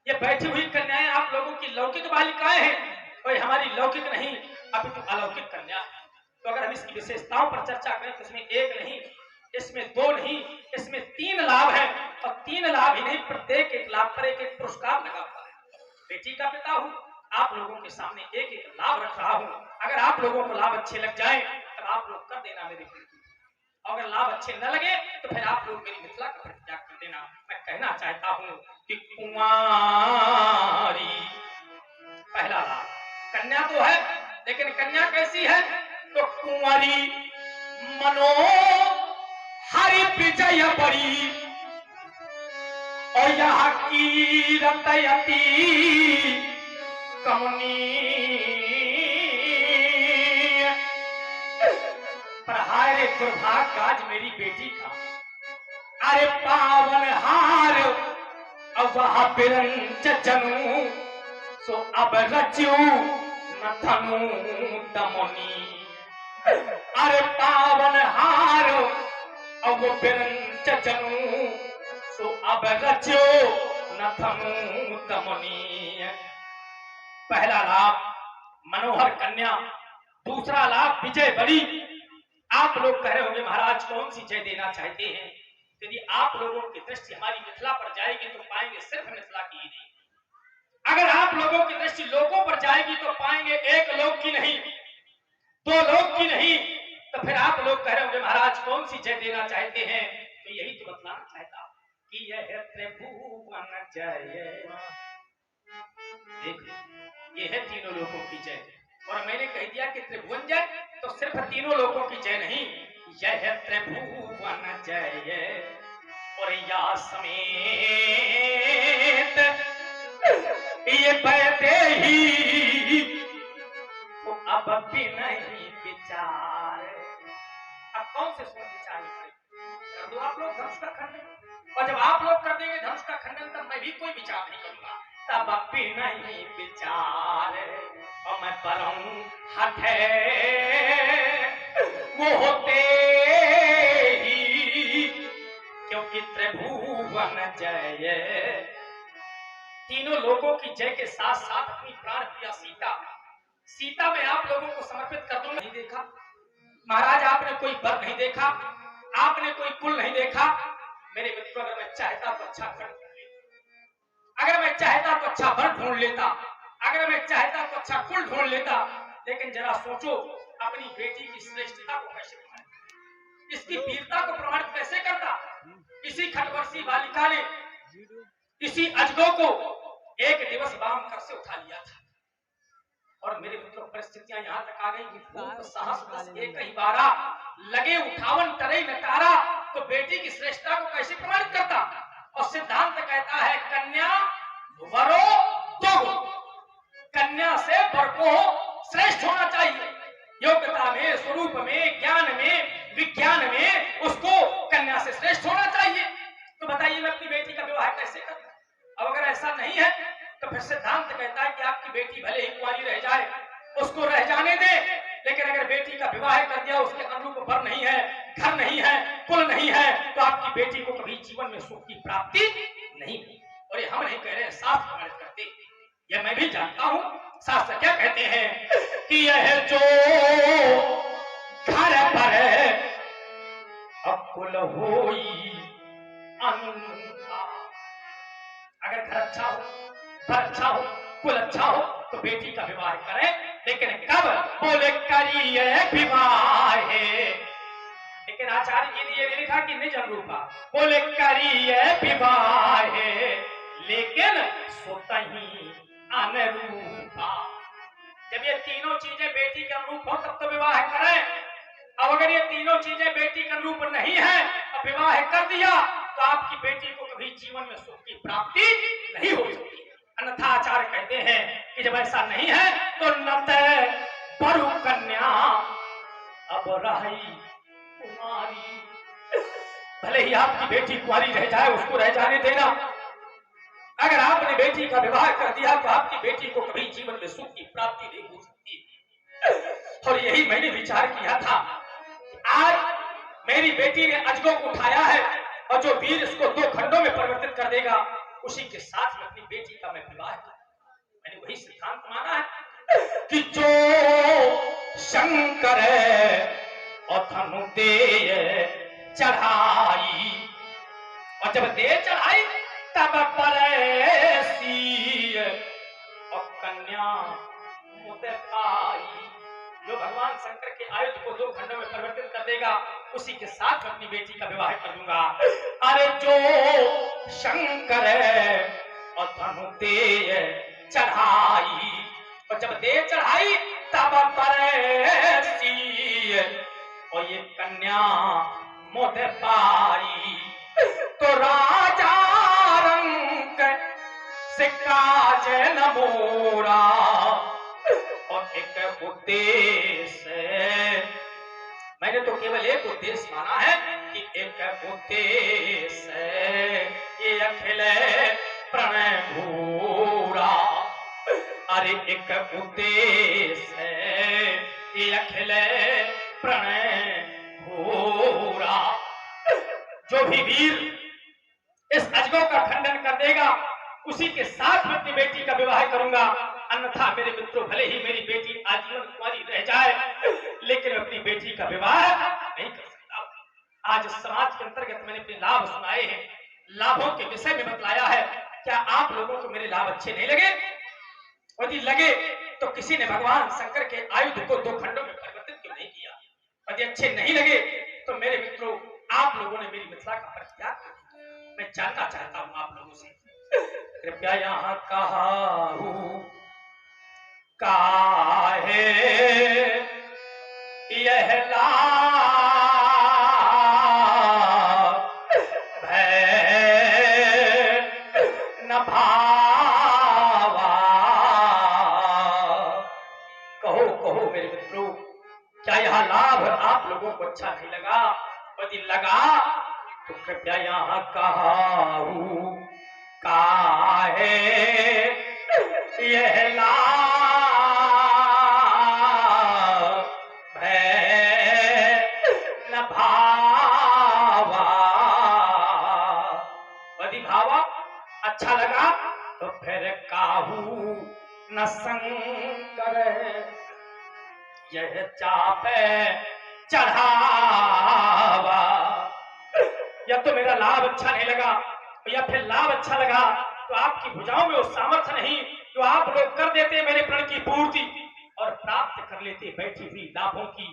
ये बैठी हुई कन्याएं आप लोगों की लौकिक बालिकाएं हैं, कोई हमारी लौकिक नहीं अपितु अलौकिक कन्या है। तो अगर हम इसकी विशेषताओं पर चर्चा करें तो इसमें एक नहीं, इसमें दो नहीं, इसमें 3 लाभ है। और 3 लाभ ही नहीं, प्रत्येक एक लाभ पर एक एक पुरस्कार लगा हुआ है। बेटी का पिता हूं, आप लोगों के सामने एक एक लाभ रख रहा हूं। अगर आप लोगों को लाभ अच्छे लग जाए तब आप लोग कर देना मेरी बेटी, अगर लाभ अच्छे न लगे तो फिर आप लोग मेरी मिथिला का परित्याग कर देना। मैं कहना चाहता हूं कि कुमारी पहला लाभ, कन्या तो है लेकिन कन्या कैसी है, तो कुंवारी मनो हरि विजय बड़ी और यहाँ की रतयती कमुनी पर हाय रे दुर्भाग्य आज मेरी बेटी का, अरे पावन हार अब वह बिरंच जनू सो अब रच्यू न धनु दमनी, अरे पावन हार अब वो बिरंच जनू सो अब रच्यो न धनु दमनी। पहला लाभ मनोहर कन्या, दूसरा लाभ विजय बड़ी। आप लोग कह रहे होंगे महाराज कौन सी जय देना चाहते हैं? यदि आप लोगों की दृष्टि हमारी मिथिला पर जाएगी तो पाएंगे सिर्फ मिथिला की ही नहीं। अगर आप लोगों की दृष्टि लोगों पर जाएगी तो पाएंगे एक लोक की नहीं, 2 लोक की नहीं। तो फिर आप लोग कह रहे होंगे महाराज कौन सी जय देना चाहते हैं? तो यही तो बतलाना चाहता हूं कि यह त्रिभुवन जय, देखो ये है तीनों लोगों की जय। और मैंने कह दिया कि त्रिभुवन जय तो सिर्फ तीनों लोगों की जय नहीं, यह है त्रिभुवन जय और या समेत ये बैठे ही तो अब भी नहीं विचार। अब कौन से सुन विचार कर दो आप लोग धनुष का खंडन, और जब आप लोग कर देंगे धनुष का खंडन तब मैं भी कोई विचार नहीं करूंगा। तब भी नहीं विचार और मैं परऊं हठे वो होते ही, क्योंकि त्रिभुवन जय तीनों लोगों की जय के साथ साथ अपनी प्राण प्रिया सीता में आप लोगों को समर्पित कर दूंगा। नहीं देखा महाराज, आपने कोई वर नहीं देखा, आपने कोई कुल नहीं देखा। मेरे मित्र अगर मैं चाहता तो अच्छा वर ढूंढ लेता, अगर मैं चाहता तो अच्छा वर ढूंढ लेता, अगर मैं चाहता तो अच्छा कुल ढूंढ लेता। लेकिन जरा सोचो अपनी बेटी की श्रेष्ठता को कैसे प्रमाणित, इसकी वीरता को प्रमाणित कैसे करता। इसी खटवर्षी बालिका ने इसी अजगो को एक दिवस वाम कर से उठा लिया था। और मेरे मित्रों परिस्थितियां यहां तक आ गई कि भूप साहस बस एक ही बारा लगे उठावन तरई नटारा। तो बेटी की श्रेष्ठता को कैसे प्रमाणित करता। और सिद्धांत कहता है कन्या वरो दो, कन्या से वर को श्रेष्ठ होना चाहिए। योग्यता में, स्वरूप में, ज्ञान में, विज्ञान में उसको कन्या से श्रेष्ठ होना चाहिए। तो बताइए मैं अपनी बेटी का विवाह कैसे करूं? अब अगर ऐसा नहीं है तो फिर सिद्धांत कहता है कि आपकी बेटी भले ही कुंवारी रह जाए, उसको रह जाने दे, लेकिन अगर बेटी का विवाह कर दिया, उसके अनुरूप वर नहीं है, घर नहीं है, कुल नहीं है, तो आपकी बेटी को कभी जीवन में सुख की प्राप्ति नहीं होगी। और ये हम नहीं कह रहे हैं, शास्त्र प्रमाणित करते, यह मैं भी जानता हूं। शास्त्र क्या कहते हैं कि यह जो घर पर अकुल होई अनूठा, अगर घर अच्छा हो, घर अच्छा हो, कुल अच्छा हो तो बेटी का विवाह करें। लेकिन कब? बोले करिए विवाह। लेकिन आचार्य जी ने ये लिखा कि निज अनुरूपा, बोले करिए विवाह लेकिन स्वतही अनुरूपा। जब ये तीनों चीजें बेटी के अनुरूप हो तब तो विवाह करें। अब अगर ये तीनों चीजें बेटी के अनुरूप नहीं है और विवाह कर दिया तो आपकी बेटी को कभी जीवन में सुख की प्राप्ति नहीं हो सकती। अन्यथा आचार्य कहते हैं कि जब ऐसा नहीं है तो नत बरु कन्या अब रही कुमारी। भले ही आपकी बेटी कुंवारी रह जाए, उसको रह जाने देना। अगर आपने बेटी का विवाह कर दिया तो आपकी बेटी को कभी जीवन में सुख की प्राप्ति नहीं हो सकती। और यही मैंने विचार किया था कि आज मेरी बेटी ने अजगों को उठाया है और जो वीर इसको 2 खंडों में परिवर्तित कर देगा उसी के साथ में अपनी बेटी का मैं विवाह करूं। मैंने वही सिद्धांत माना है कि जो शंकर और धनु दे चढ़ाई, और जब दे चढ़ाई तब परसी और कन्या मुझे पाई। जो भगवान शंकर के आयुध को 2 खंडों में परिवर्तित कर देगा उसी के साथ अपनी बेटी का विवाह कर दूंगा। अरे जो शंकर और धनु दे चढ़ाई, और जब दे चढ़ाई तब परसी और ये कन्या मोदे पाई। तो राजा रंग से काज न मोरा और एक उद्देश्य, मैंने तो केवल एक उद्देश्य माना है कि एक उद्देश्य ये अखिल प्रणय घोरा। अरे एक उद्देश्य ये अखिल प्रणय घोरा। जो भी वीर इस अजगों का खंडन कर देगा उसी के साथ में अपनी बेटी का विवाह करूंगा, अन्यथा मेरे मित्रों भले ही मेरी बेटी आजीवन कुंवारी रह जाए लेकिन अपनी बेटी का विवाह नहीं कर सकता। आज समाज के अंतर्गत मैंने अपने लाभ सुनाए हैं, लाभों के विषय में बतलाया है। क्या आप लोगों को मेरे लाभ अच्छे नहीं लगे? यदि लगे तो किसी ने भगवान शंकर के आयुध को 2 खंडों में परिवर्तित क्यों नहीं किया? यदि अच्छे नहीं लगे तो मेरे मित्रों आप लोगों ने मेरी मिथिला का परित्याग क्यों किया? मैं जानना चाहता हूं आप लोगों से। कृपया यहाँ कहा काहे यह लाभ भय न भावा। कहो कहो मेरे मित्रों, क्या यह लाभ आप लोगों को अच्छा नहीं लगा? यदि लगा तो कृपया यहाँ कहा काहे यह लाभ भय न भावा। यदि भावा अच्छा लगा तो फिर काहू न शंकर यह चापे चढ़ावा। या तो मेरा लाभ अच्छा नहीं लगा या फिर लाभ अच्छा लगा तो आपकी भुजाओं में वो सामर्थ्य नहीं जो आप लोग कर देते मेरे प्रण की पूर्ति और प्राप्त कर लेते बैठी हुई लाभों की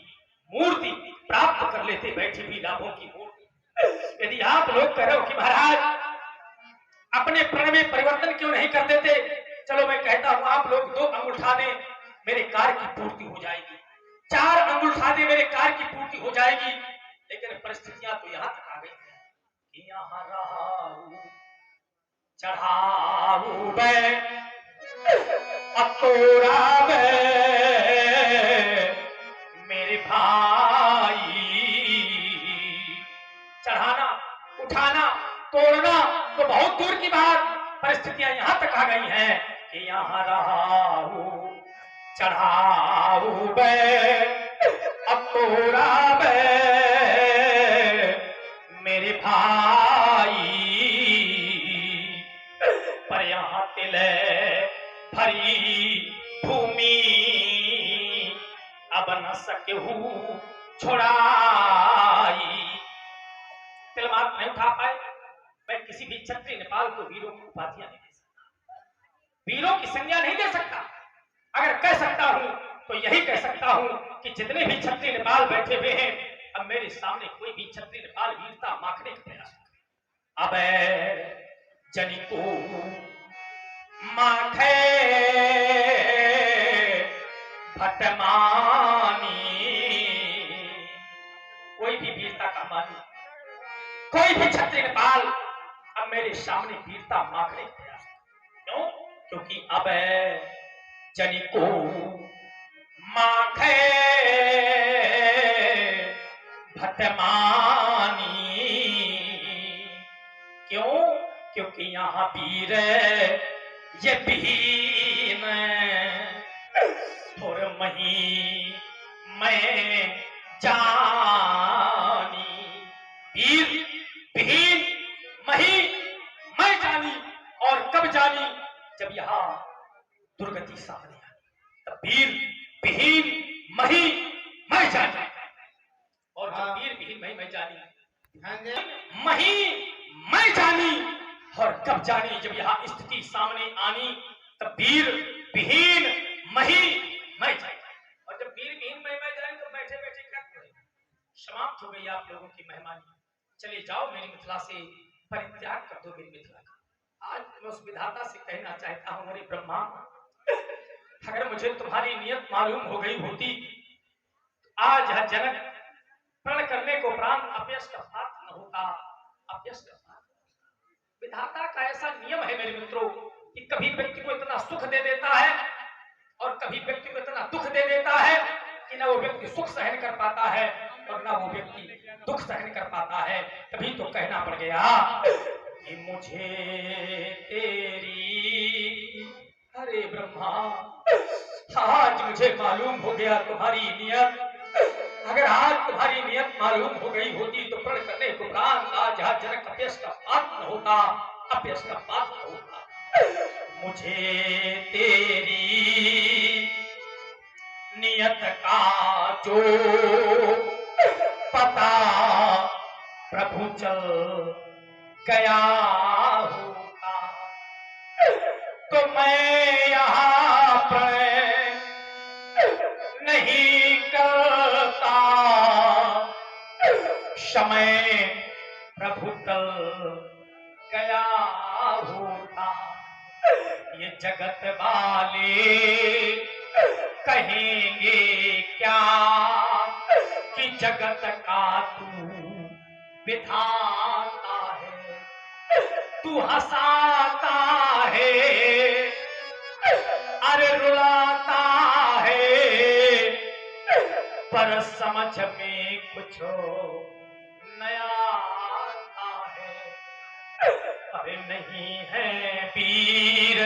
मूर्ति, प्राप्त कर लेते बैठी हुई लाभों की मूर्ति। यदि आप लोग कह रहे हो कि महाराज अपने प्रण में परिवर्तन क्यों नहीं कर देते, चलो मैं कहता हूं आप लोग 2 अंगुठा दें मेरे कार्य की पूर्ति हो जाएगी, 4 अंगुठा दें मेरे कार्य की पूर्ति हो जाएगी। लेकिन परिस्थितियां तो यहां तक आ गई हैं कि यहां रहा चढ़ाऊ बे अतोरा बे मेरे भाई। चढ़ाना उठाना तोड़ना तो बहुत दूर की बात, परिस्थितियां यहां तक आ गई हैं कि यहां रहा चढ़ाऊ बे अतोरा बे मेरे भाई। पर यहाँ तिल भरी भूमि अब न सकहू छोड़ाई। तिल मात्र नहीं उठा पाए, मैं किसी भी क्षत्रिय नेपाल को वीरों की उपाधियां नहीं दे सकता, वीरों की संज्ञा नहीं दे सकता। अगर कह सकता हूं तो यही कह सकता हूं कि जितने भी क्षत्रिय नेपाल बैठे हुए हैं अब मेरे सामने कोई भी क्षत्रिय नेपाल वीरता माखने का प्रयास करे। अब जनी को माखे भटमानी, कोई भी वीरता का मानी, कोई भी क्षत्रिय नेपाल अब मेरे सामने वीरता माखने का प्रयास करे। क्यों? क्योंकि अब जनी को माखे भटमानी। क्यों? क्योंकि यहाँ वीर ये भीन और मही मैं जानी, वीर विहीन मही मैं जानी। और कब जानी? जब यहाँ दुर्गति सामने आई, तब वीर विहीन मही मैं जानी। और जब वीर विहीन मही मैं जानी, मही मैं जानी। और कब जानी? जब यहाँ स्थिति सामने आनी, तब वीर विहीन मही मैं जानी। और जब वीर विहीन मैं जानी, तो बैठे बैठे क्या करें? समाप्त हो गई आप लोगों की मेहमानी। चले जाओ, मेरी मिथिला से परित्याग कर दो मेरी मिथिला का। आज मैं उस विधाता से कहना चाहता हूं, अरे ब्रह्मा, अगर मुझे तुम्हारी नियत मालूम हो गई होती, तो आज यह जनक प्रण करने को उपरांत अपयश का पात्र न होता। अपयश का पात्र विधाता का ऐसा नियम है मेरे मित्रों, कि कभी व्यक्ति को इतना सुख दे देता है और कभी व्यक्ति को इतना दुख दे देता है कि ना वो व्यक्ति सुख सहन कर पाता है और ना वो व्यक्ति दुख सहन कर पाता है। तभी तो कहना पड़ गया कि मुझे तेरी, अरे ब्रह्मा, आज मुझे मालूम हो गया तुम्हारी नियत। अगर आज तुम्हारी नियत मालूम हो गई होती, तो प्रण करने को उपरांत आज यह जनक अपयश का पात्र होता, अपयश का पात्र होता। मुझे तेरी नियत का जो पता प्रभु चल गया होता, तो मैं यहाँ प्रण नहीं करता। समय प्रभु तल गया होता। ये जगत वाले कहेंगे क्या कि जगत का तू विधाता है, तू हंसाता है, अरे रुलाता है, पर समझ में कुछ नया आता है। अरे नहीं है वीर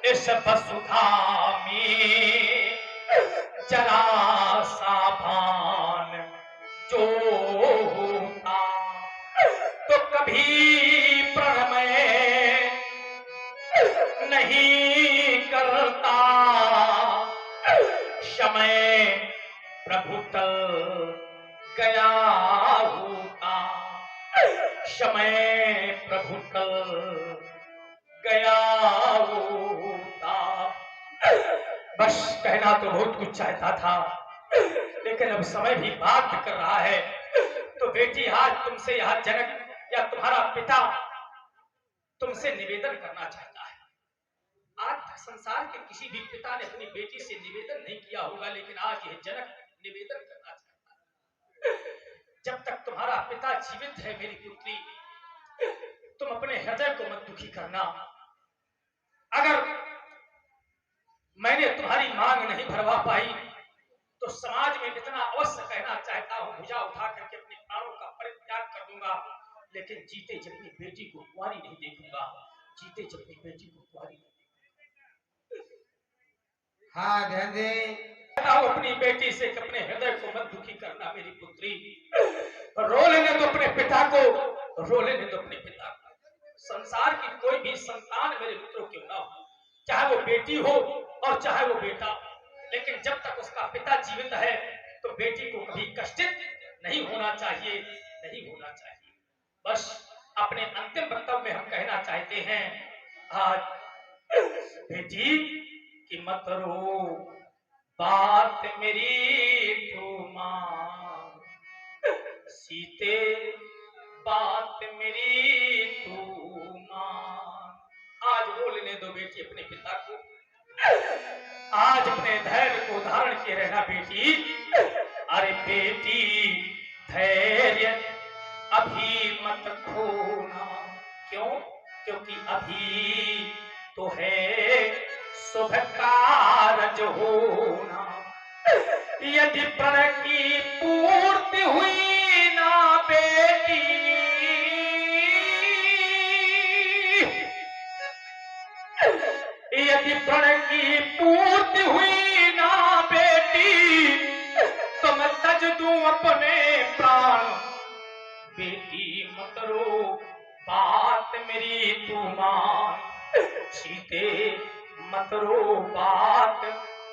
इस वसुधा में जरा सा भान जो होता, तो कभी प्रण में नहीं करता। समय प्रभु तल गया होता, समय प्रभु तल गया होता। बस कहना तो बहुत कुछ चाहता था, लेकिन अब समय भी बात कर रहा है। तो बेटी, आज तुमसे यह जनक या तुम्हारा पिता तुमसे निवेदन करना चाहता है। आज तक संसार के किसी भी पिता ने अपनी बेटी से निवेदन नहीं किया होगा, लेकिन आज यह जनक निवेदन करना चाहता है। जब तक तुम्हारा पिता जीवित है मेरी पुत्री, तुम अपने हृदय को मत दुखी करना। अगर मैंने तुम्हारी मांग नहीं भरवा पाई, तो समाज में इतना अवश्य कहना चाहता हूं, भुजा उठा करके अपने प्राणों का परित्याग कर दूंगा, लेकिन जीते जब अपनी बेटी को कुंवारी नहीं देखूंगा, जीते जब अपनी बेटी को कुंवारी नहीं देखूंगा। हाँ, ध्यान दे। अपनी बेटी से अपने हृदय को मत दुखी करना मेरी पुत्री। रो लेने तो अपने पिता को, रो लेने तो अपने पिता को। संसार की कोई भी संतान मेरे मित्रों क्यों ना हो, चाहे वो बेटी हो और चाहे वो बेटा, लेकिन जब तक उसका पिता जीवित है, तो बेटी को कभी कष्टित नहीं होना चाहिए, नहीं होना चाहिए। बस अपने अंतिम वक्तव्य में हम कहना चाहते हैं, आज बेटी की मत रो, बात मेरी तू मान, सीते बात मेरी तू मान। आज रो लेने दो बेटी अपने पिता को, आज अपने धैर्य को धारण किए रहना बेटी। अरे बेटी, धैर्य अभी मत खोना। क्यों? क्योंकि अभी तो है शुभ कारज होना। यदि प्रण की पूर्ति हुई ना बेटी, यदि प्रण की पूर्ति हुई ना बेटी, अपने प्राण, बेटी मत रो बात मेरी तू मान, सीते मत रो बात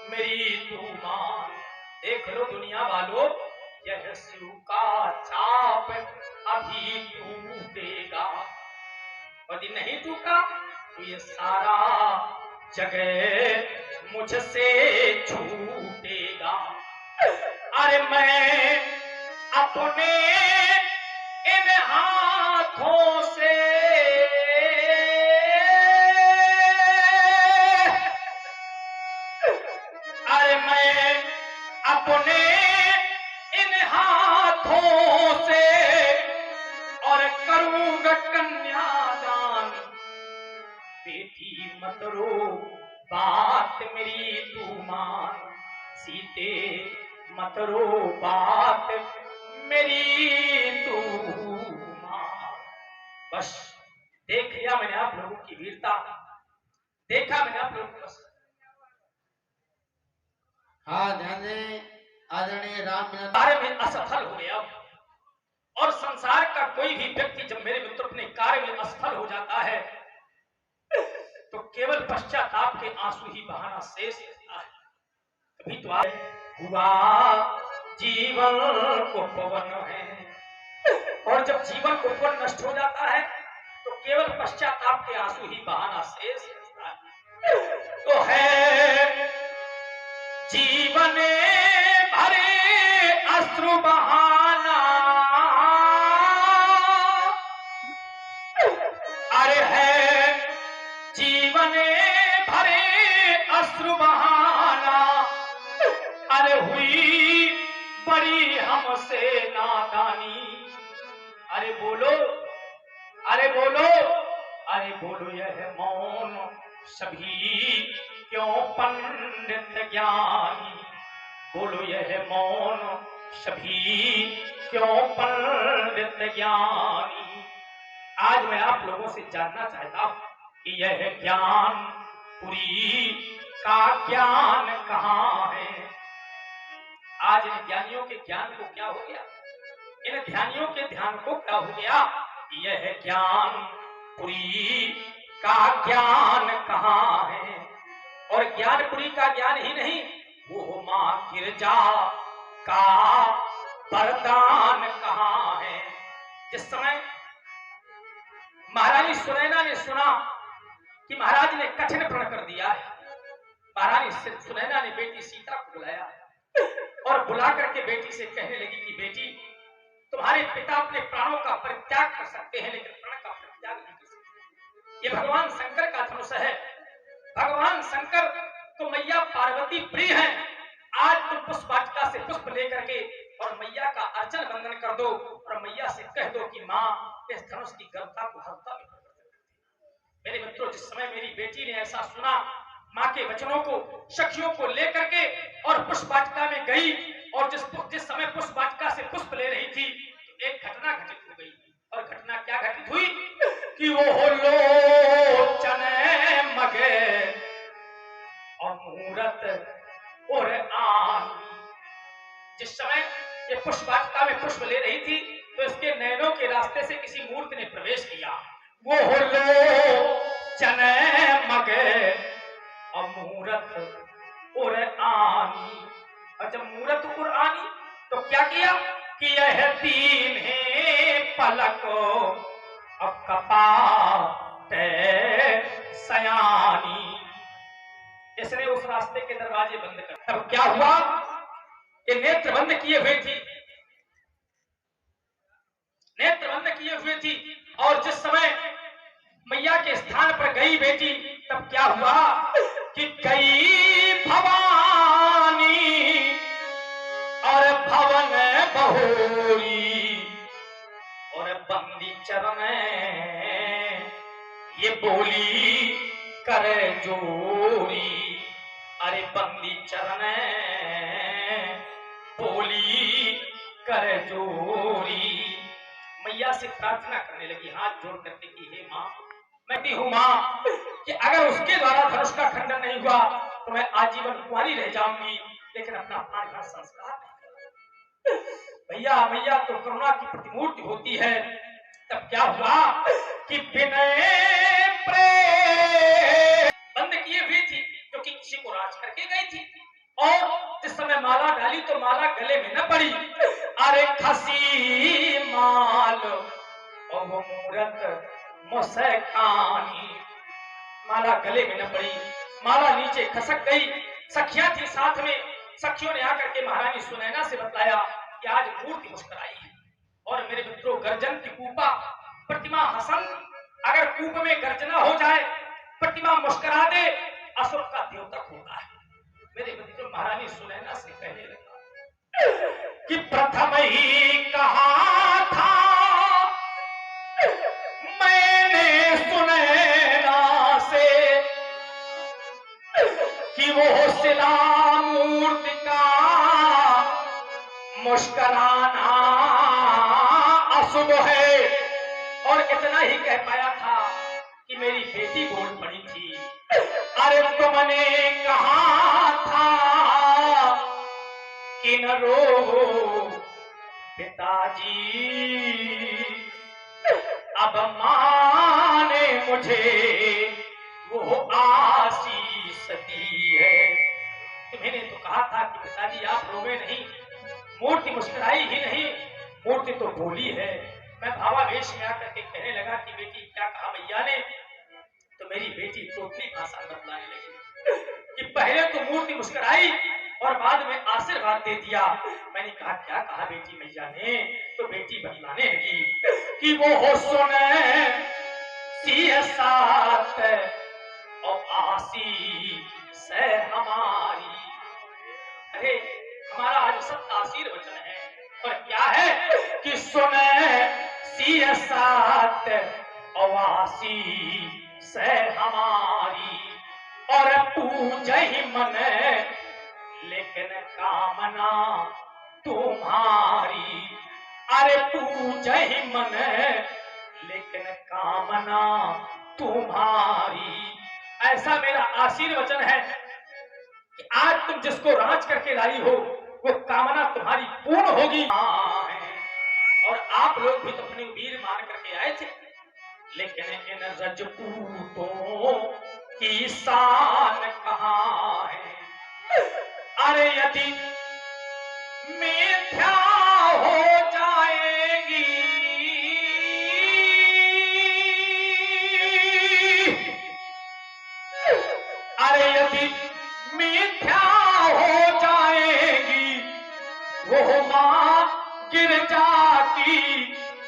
मेरी तू मान। देख लो दुनिया वालों, यह शिव का चाप अभी टूटेगा, यदि नहीं टूटा तो ये सारा जगह मुझसे छूटेगा। अरे मैं अपने इन हाथों से मैं अपने इन हाथों से और करूंगा कन्यादान, बेटी मत रो बात मेरी तू मान, सीते मत रो बात मेरी तू मान। बस देख लिया मैंने आप लोगों की वीरता, देखा मैंने आप लोगों को। बस हाँ, ध्यान दें आदरणीय राम कार्य में असफल हो गया, और संसार का कोई भी व्यक्ति जब मेरे मित्र अपने कार्य में असफल हो जाता है तो केवल पश्चाताप के आंसू ही बहाना शेष रहता है। कभी तो हुआ जीवन उपवन है, और जब जीवन उपवन नष्ट हो जाता है तो केवल पश्चाताप के आंसू ही बहाना शेष रहता है। तो है जीवन भरे अश्रु बहाना, अरे है जीवन भरे अश्रु बहाना, अरे हुई बड़ी हमसे नादानी। अरे बोलो, अरे बोलो, अरे बोलो यह मौन सभी क्यों पंडित ज्ञानी, बोलो यह मौन सभी क्यों पंडित ज्ञानी। आज मैं आप लोगों से जानना चाहता हूं कि यह ज्ञानपुरी का ज्ञान कहाँ है। आज इन ज्ञानियों के ज्ञान को क्या हो गया, इन ध्यानियों के ध्यान को क्या हो गया। यह ज्ञानपुरी का ज्ञान कहाँ है, और ज्ञानपुरी का ज्ञान ही नहीं, वो मां गिरजा का वरदान कहाँ है। जिस समय महारानी सुनैना ने सुना कि महाराज ने कठिन प्रण कर दिया है, महारानी सुनैना ने बेटी सीता को बुलाया और बुला करके बेटी से कहने लगी कि बेटी, तुम्हारे पिता अपने प्राणों का परित्याग कर सकते हैं लेकिन प्रण का परित्याग नहीं कर सकते। ये भगवान शंकर का धनुष है, भगवान शंकर तो मैया पार्वती प्रिय है। आज तुम पुष्प वाटिका से पुष्प लेकर के और मैया का अर्चन वंदन कर दो और मैया से कह दो कि माँ इस धनुष की गर्भता को हल्का में। मेरे मित्रों, जिस समय मेरी बेटी ने ऐसा सुना, माँ के वचनों को सखियों को लेकर के और पुष्प वाटिका में गई, और जिस समय पुष्प वाटिका से पुष्प ले रही थी तो एक घटना घटित हो गई। और घटना क्या घटित हुई कि वो लोचन मगे और मूरत और आन। जिस समय ये पुष्प वाटिका में पुष्प ले रही थी तो इसके नैनों के रास्ते से किसी मूर्ति ने प्रवेश किया। वो लोचन मगे और मूरत और आनी। और जब मूरत और आनी तो क्या किया कि यह तीन है पलक और कपाट सयानी। इसने उस रास्ते के दरवाजे बंद कर। तब क्या हुआ कि नेत्र बंद किए हुए थी, नेत्र बंद किए हुए थी, और जिस समय मैया के स्थान पर गई बेटी, तब क्या हुआ कि गई भवानी और भवन बहोरी और बंदी चरण ये बोली कर जोरी। अरे बंदी चरण बोली कर जोरी। मैया से प्रार्थना करने लगी हाथ जोड़ करके कि हे माँ, मैं हूँ माँ कि अगर उसके द्वारा धनुष का खंडन नहीं हुआ तो मैं आजीवन कुंवारी रह जाऊंगी, लेकिन अपना प्राण संस्कार नहीं। भैया मैया तो करुणा की प्रतिमूर्ति होती है। तब क्या हुआ कि विनय प्रेम बंद किए हुई थी, क्योंकि किसी को राज करके गई थी। और जिस समय माला डाली तो माला गले में न पड़ी। अरे खसी माल और वो मूरत मुस्कानी, माला गले में न पड़ी, माला नीचे खसक गई। सखियां थी साथ में, सखियों ने आकर के महारानी सुनैना से बतलाया कि आज मूर्ति मुस्कुराई है। और मेरे मित्रों, गर्जन की कूपा, प्रतिमा हसन, अगर कूप में गर्जना हो जाए, प्रतिमा मुस्कुरा दे, असुर का द्योतक होता है। मेरे मित्रों, महारानी सुनैना से कहने लगा कि प्रथम ही कहा था मैंने सुनैना से कि वो शिला मूर्ति का मुस्कुराना अशुभ है। और इतना ही कह पाया था कि मेरी बेटी बोल पड़ी थी, अरे तुमने कहा था कि न रो पिताजी, अब माने मुझे वो आशीष दी है। तुम्हें तो कहा था कि पिताजी आप रोवे नहीं, मूर्ति मुस्कुराई ही नहीं, मूर्ति तो बोली है। मैं भावावेश में आकर के कहने लगा कि बेटी क्या कहा भैया ने, तो मेरी बेटी तोतली भाषा बतलाने लगी कि पहले तो मूर्ति मुस्कुराई और बाद में आशीर्वाद दे दिया। मैंने कहा क्या कहा बेटी मैया ने, तो बेटी बतलाने लगी कि वो हो सुने सी साथ और आसी से हमारी। अरे हमारा आज सब आशीर्वचन है, और क्या है कि सुने सी साथ और आसी से हमारी, और पूज ही मन लेकिन कामना तुम्हारी। अरे पूज ही मन लेकिन कामना तुम्हारी। ऐसा मेरा आशीर्वचन है कि आज तुम जिसको राज करके लाई हो, वो कामना तुम्हारी पूर्ण होगी। और आप लोग भी तो अपनी वीर मान करके आए थे, लेकिन इन रजपूतों की शान कहाँ है। अरे यदि मिथ्या हो जाएगी, अरे यदि मिथ्या हो जाएगी वो मां गिरजा की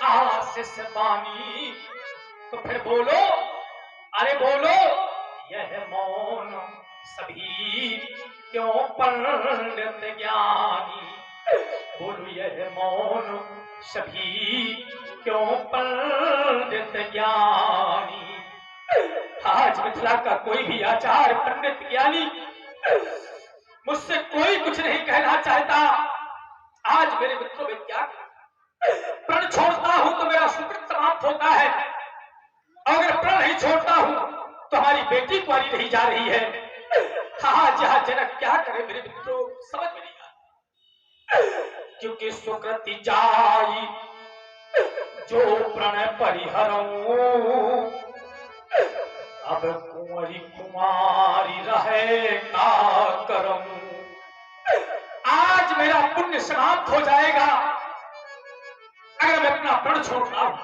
आशीष बानी, तो फिर बोलो, अरे बोलो, यह मौन सभी क्यों पंडित ज्ञानी। बोलो यह मौन सभी क्यों पंडित ज्ञानी। आज मिथिला का कोई भी आचार्य पंडित ज्ञानी मुझसे कोई कुछ नहीं कहना चाहता। आज मेरे मित्रों में क्या, प्रण छोड़ता हूं तो मेरा सुकृत समाप्त होता है, अगर प्रण नहीं छोड़ता हूं तो हमारी बेटी कुंवारी रही जा रही है। आज यह जनक क्या करे मेरे मित्रों, समझ में नहीं आता। क्योंकि सुकृति जाई जो प्रण परिहरऊं, अब कुंवरी कुमारी रहे का करऊं। आज मेरा पुण्य समाप्त हो जाएगा अगर मैं अपना प्रण छोड़ता हूं,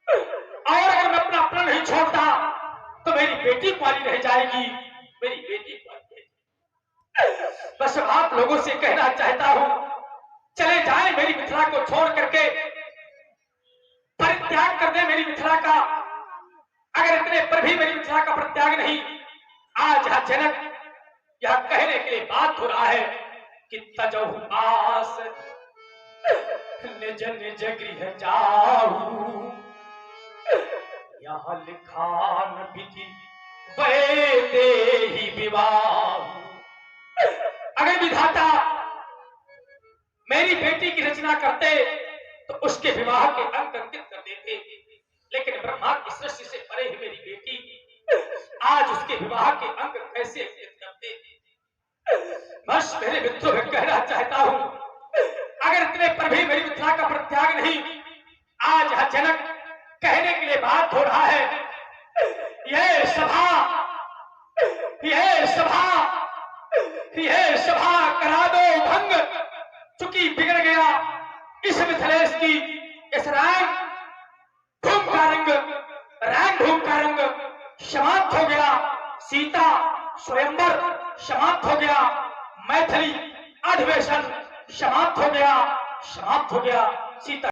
और अगर मैं अपना प्रण नहीं छोड़ता तो मेरी बेटी कुंवारी रह जाएगी, मेरी बेटी कुंवारी। बस आप लोगों से कहना चाहता हूं, चले जाएं मेरी मिथिला को छोड़ करके, परित्याग कर दे मेरी मिथिला का। अगर इतने पर भी मेरी मिथिला का परित्याग नहीं, आज यह जनक यह कहने के लिए बात हो रहा है कि तजहु आस निज निज गृह जाऊं, यहाँ लिखा न विधि वैदे ही विवाह। अगर विधाता मेरी बेटी की रचना करते तो उसके विवाह के अंक अंकित कर देते, लेकिन ब्रह्मा की सृष्टि से परे ही मेरी बेटी आज उसके विवाह के अंक कैसे अंकित करते। बस मेरे मित्रों में कहना चाहता हूं, अगर इतने पर भी मेरी मिथिला का परित्याग नहीं। आज यह जनक कहने के लिए बात हो रहा है, यह सभा करा दो भंग, चूंकि बिगड़ गया इस मिथिलेश की इस रैंग धूम का रंग समाप्त हो गया। सीता स्वयंवर समाप्त हो गया, मैथिली अधिवेशन समाप्त हो गया सीता